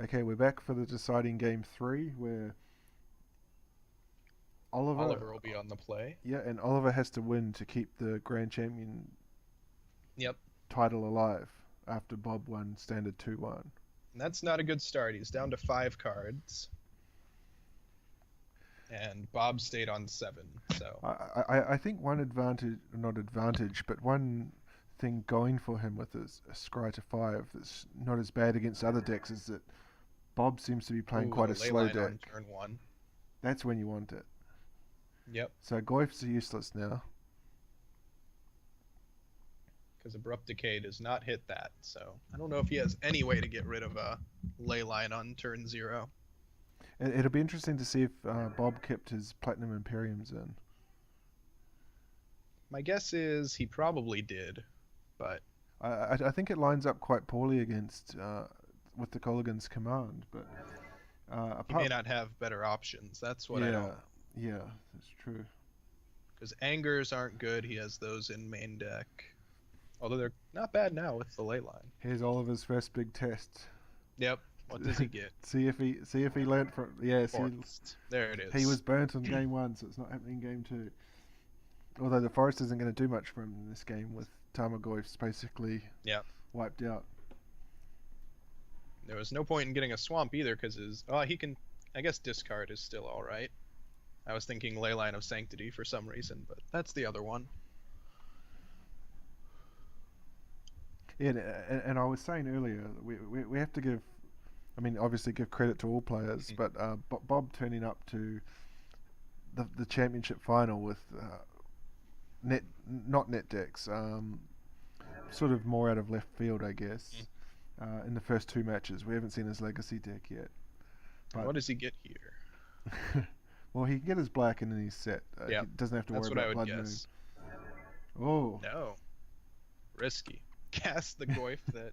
Okay, we're back for the deciding game 3, where Oliver, Oliver will be on the play. yeah, and Oliver has to win to keep the Grand Champion Yep. title alive after Bob won standard 2-1. And that's not a good start. He's down to 5 cards. And Bob stayed on 7. So I think one advantage, not advantage, but one thing going for him with his Scry to 5 that's not as bad against other decks is that Bob seems to be playing quite a ley slow line deck. on turn 1. That's when you want it. Yep. So Goyf's useless now. Because Abrupt Decay does not hit that. So I don't know if he has any way to get rid of a ley line on turn 0. It'll be interesting to see if Bob kept his Platinum Imperiums in. My guess is he probably did, but I think it lines up quite poorly against with the Colligan's command, but he may not have better options. That's what I don't. Yeah, that's true. Because Angers aren't good. He has those in main deck. Although they're not bad now with the ley line. Here's Oliver's first big test. Yep. What does he get? see if he learnt from There it is. He was burnt on game 1, so it's not happening in game 2. Although the forest isn't going to do much for him in this game with Tarmogoyf's basically wiped out. There was no point in getting a swamp either because he can, I guess discard is still all right. I was thinking Leyline of Sanctity for some reason, but that's the other one. Yeah, and I was saying earlier, we have to give, I mean, obviously give credit to all players, but Bob turning up to the championship final with not net decks, sort of more out of left field, I guess. In the first 2 matches, we haven't seen his legacy deck yet. But what does he get here? Well, he can get his black and then he's set. He doesn't have to worry about Blood Moon. Oh no, risky. Cast the Goyf that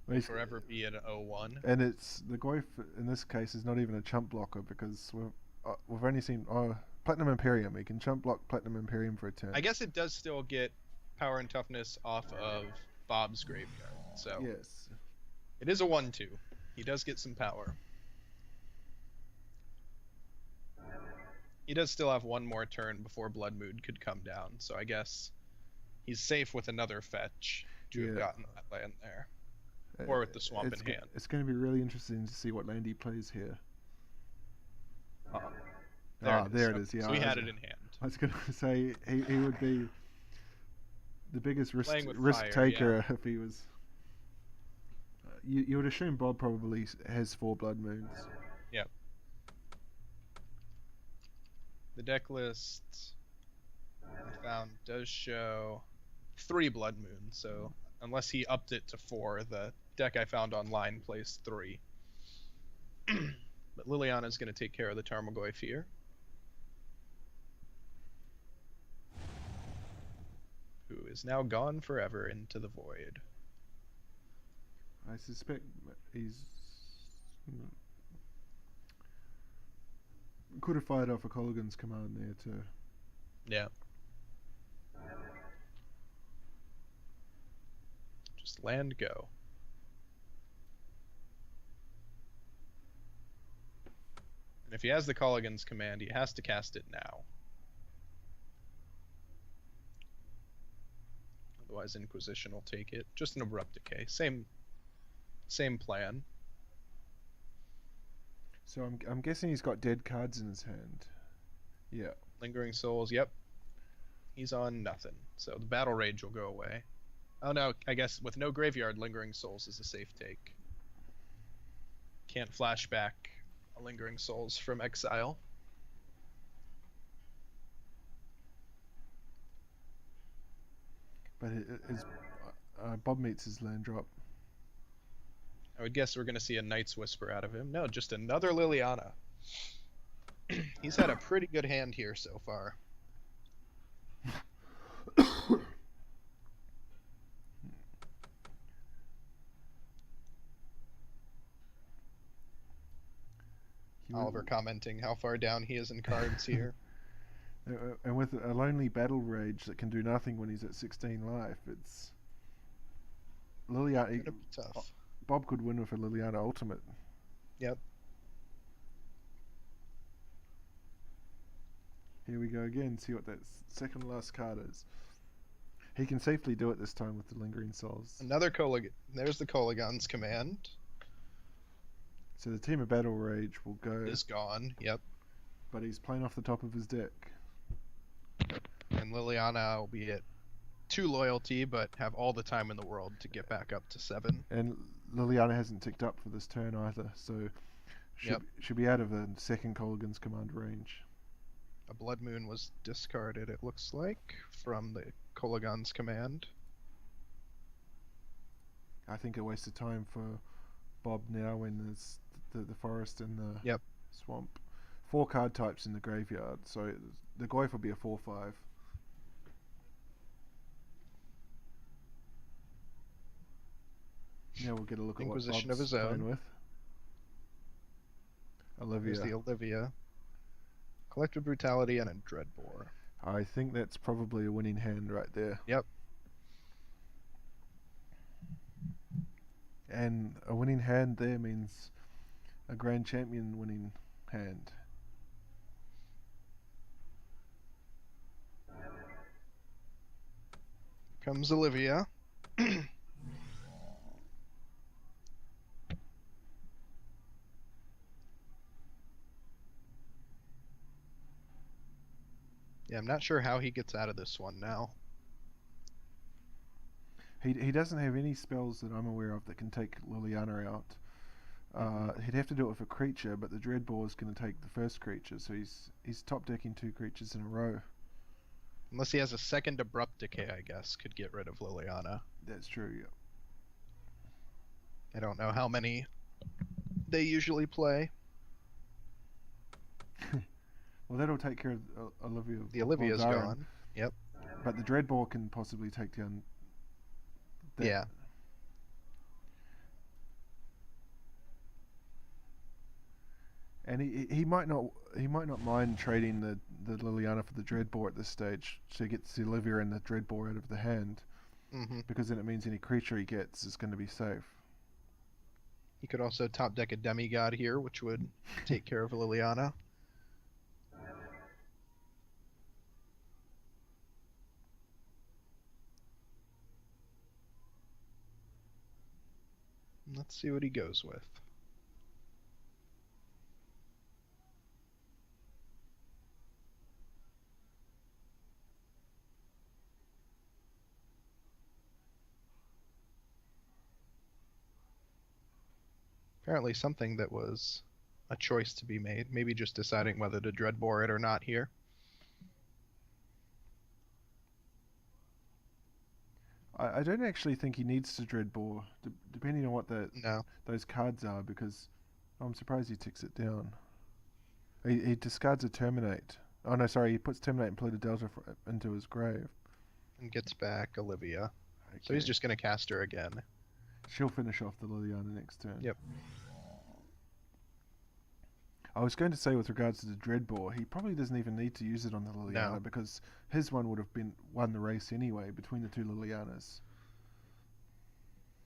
will forever be an 0-1. And it's the Goyf in this case is not even a chump blocker because we've only seen Platinum Imperium. He can chump block Platinum Imperium for a turn. I guess it does still get power and toughness off of Bob's graveyard. So yes, it is a 1/2. He does get some power. He does still have one more turn before Blood Moon could come down, so I guess he's safe with another fetch to have gotten that land there. Or with the swamp in hand. It's going to be really interesting to see what land he plays here. There it is. Yeah, so he had it in hand. I was going to say he would be the biggest risk fire, taker if he was. You would assume Bob probably has 4 Blood Moons. Yep. The deck list I found does show 3 Blood Moons, so unless he upped it to 4, the deck I found online plays 3. But Liliana's going to take care of the Tarmogoyf here. Who is now gone forever into the void. I suspect he's could have fired off a Colligan's command there too. Yeah. Just land go. And if he has the Colligan's command, he has to cast it now. Otherwise Inquisition will take it. Just an Abrupt Decay. Same plan. So I'm guessing he's got dead cards in his hand. Yeah. Lingering Souls, yep. He's on nothing. So the Battle Rage will go away. Oh no, I guess with no graveyard, Lingering Souls is a safe take. Can't flash back a Lingering Souls from exile. But Bob meets his land drop. I would guess we're going to see a Night's Whisper out of him. No, just another Liliana. He's had a pretty good hand here so far. Oliver commenting how far down he is in cards here. And with a lonely Battle Rage that can do nothing when he's at 16 life, it's Liliana. Gonna be tough. Bob could win with a Liliana ultimate. Yep. Here we go again. See what that second last card is. He can safely do it this time with the Lingering Souls. Another Kolaghan. There's the Kolaghan's command. So the Team of Battle Rage will go. Is gone. Yep. But he's playing off the top of his deck. And Liliana will be at 2 loyalty, but have all the time in the world to get back up to 7. And Liliana hasn't ticked up for this turn either, so should be out of the second Kolaghan's command range. A Blood Moon was discarded, it looks like, from the Kolaghan's command. I think a waste of time for Bob now when there's the forest and the swamp. 4 card types in the graveyard, so the Goyf will be a 4/5. Now we'll get a look at what Inquisition Bob's of his playing own. with. Olivia. There's the Olivia. Collective Brutality and a Dreadbore. I think that's probably a winning hand right there. Yep. And a winning hand there means a Grand Champion winning hand. Comes Olivia. Yeah, I'm not sure how he gets out of this one now. He doesn't have any spells that I'm aware of that can take Liliana out. He'd have to do it with a creature, but the Dreadbore is going to take the first creature, so he's top decking 2 creatures in a row. Unless he has a second Abrupt Decay, I guess, could get rid of Liliana. That's true, yeah. I don't know how many they usually play. Well, that'll take care of Olivia. The Olivia's Voldaren, gone. Yep. But the Dreadbore can possibly take down that. Yeah. And he might not mind trading the Liliana for the Dreadbore at this stage, so he gets the Olivia and the Dreadbore out of the hand, because then it means any creature he gets is going to be safe. He could also top deck a Demigod here, which would take care of Liliana. Let's see what he goes with. Apparently something that was a choice to be made. Maybe just deciding whether to Dreadbore it or not here. I don't actually think he needs to Dreadbore, depending on what those cards are, because I'm surprised he ticks it down. He discards a Terminate. Oh no, sorry, he puts Terminate and Polluted Delta into his grave. And gets back Olivia. Okay. So he's just going to cast her again. She'll finish off the Liliana next turn. Yep. I was going to say with regards to the Dreadbore, he probably doesn't even need to use it on the Liliana, because his one would have won the race anyway between the 2 Lilianas.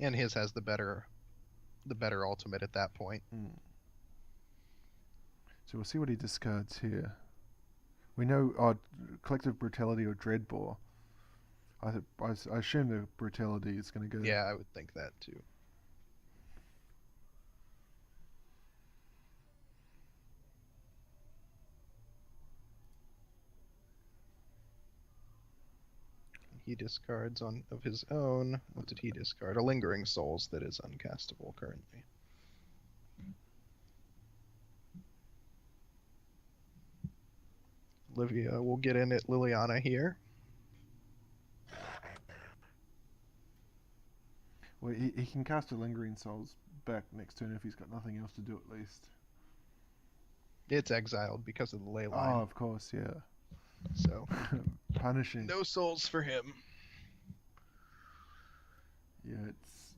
And his has the better ultimate at that point. So we'll see what he discards here. We know Collective Brutality or Dreadbore. I assume the Brutality is going to go. Yeah, I would think that too. He discards of his own. What did he discard? A Lingering Souls that is uncastable currently. Olivia will get in at Liliana here. Well, he can cast a Lingering Souls back next turn if he's got nothing else to do at least. It's exiled because of the ley line. Oh, of course, yeah. So punishing. No souls for him. Yeah, it's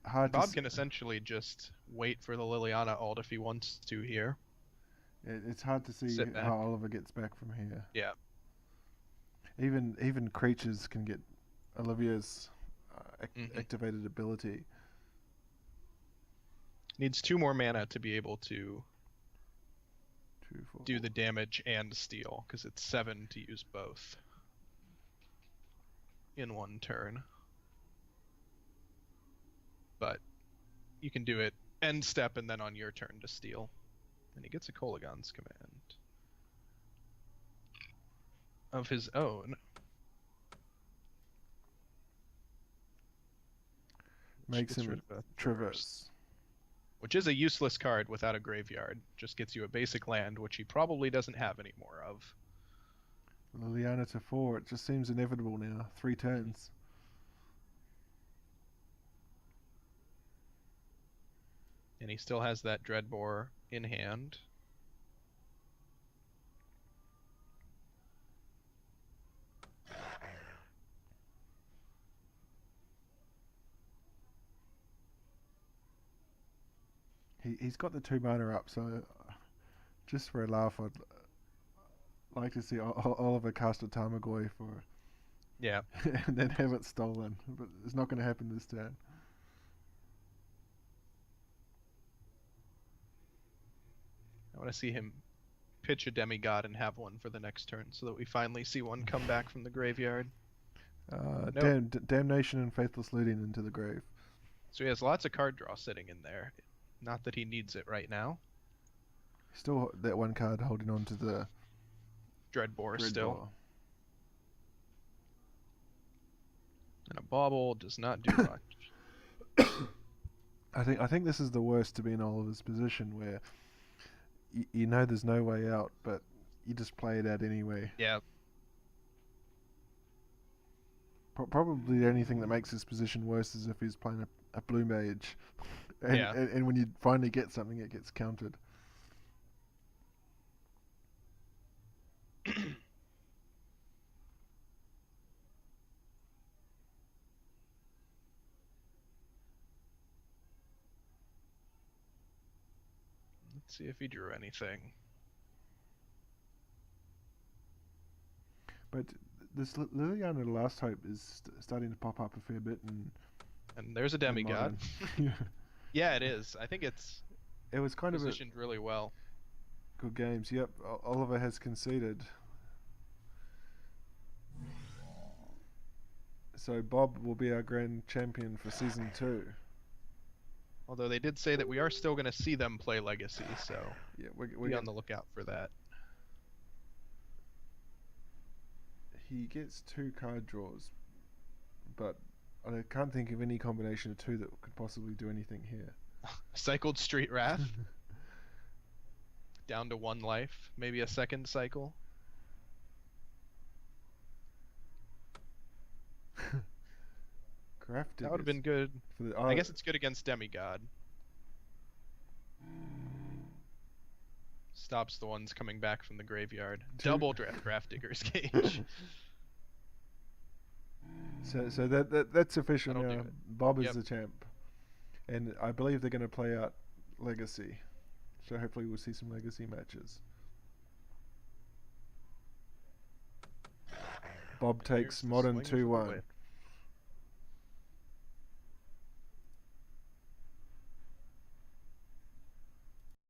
hard. Bob can essentially just wait for the Liliana ult if he wants to here. It's hard to see how Oliver gets back from here. Yeah. Even creatures can get Olivia's activated ability. Needs 2 more mana to be able to 2, 4, do the damage and steal, because it's 7 to use both in one turn. But you can do it end step and then on your turn to steal. And he gets a Kolaghan's Command of his own. Makes Gets him rid of a traverse. which is a useless card without a graveyard. Just gets you a basic land, which he probably doesn't have any more of. Liliana to 4. It just seems inevitable now. 3 turns. And he still has that Dreadbore in hand. He's got the 2 mana up, so just for a laugh, I'd like to see Oliver cast a Tarmogoyf for, Yeah. and then have it stolen. But it's not going to happen this turn. I want to see him pitch a Demigod and have one for the next turn, so that we finally see one come back from the graveyard. Nope. Damnation and Faithless Looting into the grave. So he has lots of card draw sitting in there. Not that he needs it right now. Still that 1 card holding on to the Dreadbore still. And a Bauble does not do much. I think this is the worst to be in Oliver's position, where you know there's no way out, but you just play it out anyway. Yeah. Probably the only thing that makes his position worse is if he's playing a blue mage. And when you finally get something, it gets countered. Let's see if he drew anything. But this Liliana the Last Hope is starting to pop up a fair bit, and there's a Demigod. Yeah, it is. I think it was kind positioned really well. Good games. Yep, Oliver has conceded. So Bob will be our grand champion for season 2. Although they did say that we are still going to see them play Legacy, so yeah, we're on the lookout for that. He gets 2 card draws, but I can't think of any combination of 2 that could possibly do anything here. Cycled Street Wrath. Down to 1 life. Maybe a second cycle. That would have been good. I guess it's good against Demigod. Stops the ones coming back from the graveyard. Double Gravedigger's Cage. So that's official now. Bob is the champ. And I believe they're going to play out Legacy. So hopefully we'll see some Legacy matches. Bob takes Modern 2-1.